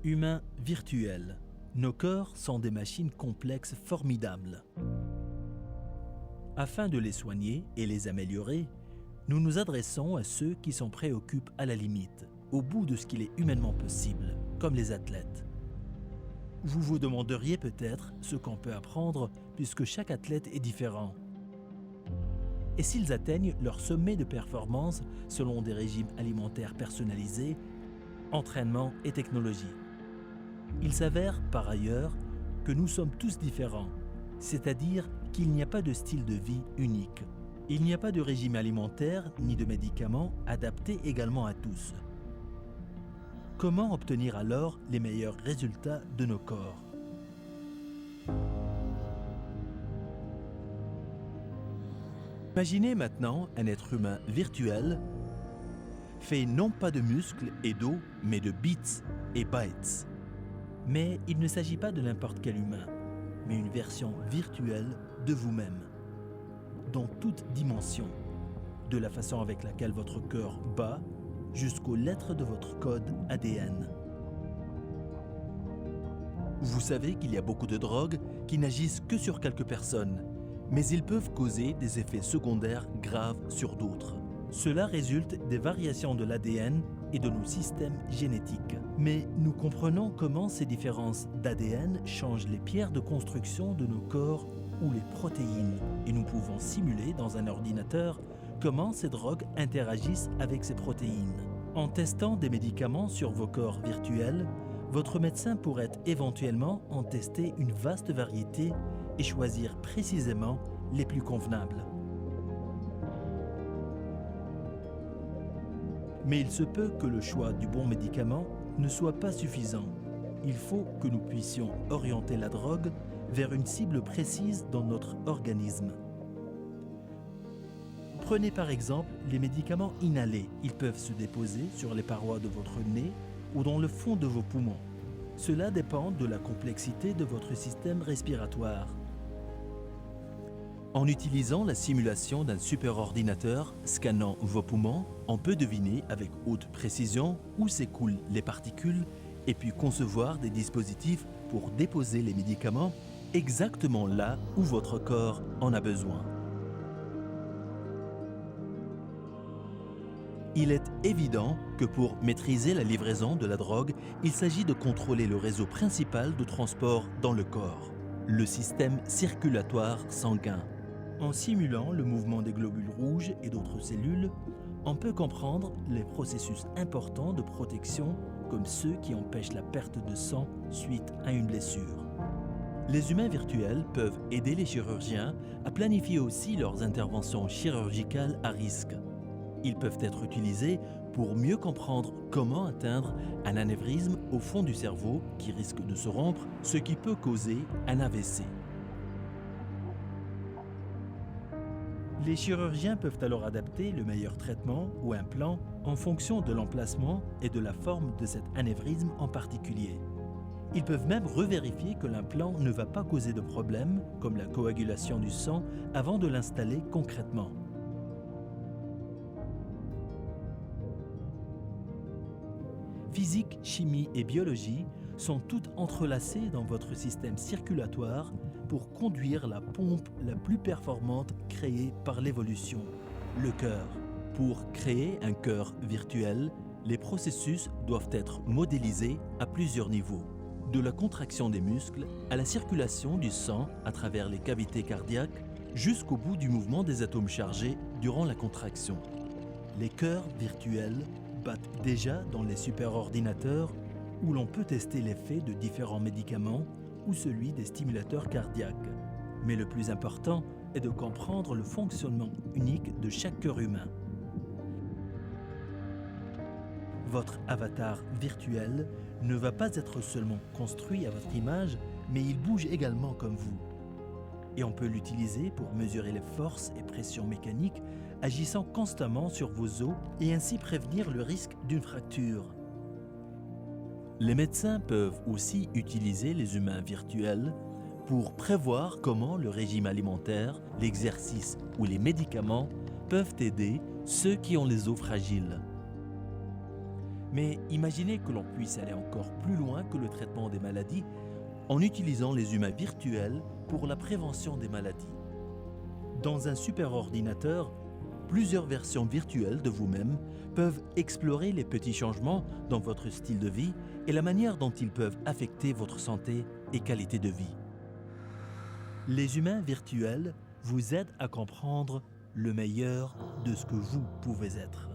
Humains virtuels. Nos corps sont des machines complexes formidables. Afin de les soigner et les améliorer, nous nous adressons à ceux qui s'en préoccupent à la limite, au bout de ce qu'il est humainement possible, comme les athlètes. Vous vous demanderiez peut-être ce qu'on peut apprendre puisque chaque athlète est différent. Et s'ils atteignent leur sommet de performance selon des régimes alimentaires personnalisés, entraînement et technologie? Il s'avère par ailleurs que nous sommes tous différents, c'est-à-dire qu'il n'y a pas de style de vie unique. Il n'y a pas de régime alimentaire ni de médicaments adaptés également à tous. Comment obtenir alors les meilleurs résultats de nos corps? Imaginez maintenant un être humain virtuel fait non pas de muscles et d'os, mais de bits et bytes. Mais il ne s'agit pas de n'importe quel humain, mais une version virtuelle de vous-même, dans toute dimension, de la façon avec laquelle votre cœur bat jusqu'aux lettres de votre code ADN. Vous savez qu'il y a beaucoup de drogues qui n'agissent que sur quelques personnes, mais ils peuvent causer des effets secondaires graves sur d'autres. Cela résulte des variations de l'ADN et de nos systèmes génétiques. Mais nous comprenons comment ces différences d'ADN changent les pierres de construction de nos corps ou les protéines. Et nous pouvons simuler dans un ordinateur comment ces drogues interagissent avec ces protéines. En testant des médicaments sur vos corps virtuels, votre médecin pourrait éventuellement en tester une vaste variété et choisir précisément les plus convenables. Mais il se peut que le choix du bon médicament ne soit pas suffisant. Il faut que nous puissions orienter la drogue vers une cible précise dans notre organisme. Prenez par exemple les médicaments inhalés. Ils peuvent se déposer sur les parois de votre nez ou dans le fond de vos poumons. Cela dépend de la complexité de votre système respiratoire. En utilisant la simulation d'un superordinateur scannant vos poumons, on peut deviner avec haute précision où s'écoulent les particules et puis concevoir des dispositifs pour déposer les médicaments exactement là où votre corps en a besoin. Il est évident que pour maîtriser la livraison de la drogue, il s'agit de contrôler le réseau principal de transport dans le corps, le système circulatoire sanguin. En simulant le mouvement des globules rouges et d'autres cellules, on peut comprendre les processus importants de protection comme ceux qui empêchent la perte de sang suite à une blessure. Les humains virtuels peuvent aider les chirurgiens à planifier aussi leurs interventions chirurgicales à risque. Ils peuvent être utilisés pour mieux comprendre comment atteindre un anévrisme au fond du cerveau qui risque de se rompre, ce qui peut causer un AVC. Les chirurgiens peuvent alors adapter le meilleur traitement ou un plan en fonction de l'emplacement et de la forme de cet anévrisme en particulier. Ils peuvent même revérifier que l'implant ne va pas causer de problèmes, comme la coagulation du sang, avant de l'installer concrètement. Physique, chimie et biologie sont toutes entrelacées dans votre système circulatoire pour conduire la pompe la plus performante créée par l'évolution, le cœur. Pour créer un cœur virtuel, les processus doivent être modélisés à plusieurs niveaux, de la contraction des muscles à la circulation du sang à travers les cavités cardiaques jusqu'au bout du mouvement des atomes chargés durant la contraction. Les cœurs virtuels battent déjà dans les superordinateurs où l'on peut tester l'effet de différents médicaments ou celui des stimulateurs cardiaques. Mais le plus important est de comprendre le fonctionnement unique de chaque cœur humain. Votre avatar virtuel ne va pas être seulement construit à votre image, mais il bouge également comme vous. Et on peut l'utiliser pour mesurer les forces et pressions mécaniques agissant constamment sur vos os et ainsi prévenir le risque d'une fracture. Les médecins peuvent aussi utiliser les humains virtuels pour prévoir comment le régime alimentaire, l'exercice ou les médicaments peuvent aider ceux qui ont les os fragiles. Mais imaginez que l'on puisse aller encore plus loin que le traitement des maladies en utilisant les humains virtuels pour la prévention des maladies. Dans un superordinateur, plusieurs versions virtuelles de vous-même peuvent explorer les petits changements dans votre style de vie et la manière dont ils peuvent affecter votre santé et qualité de vie. Les humains virtuels vous aident à comprendre le meilleur de ce que vous pouvez être.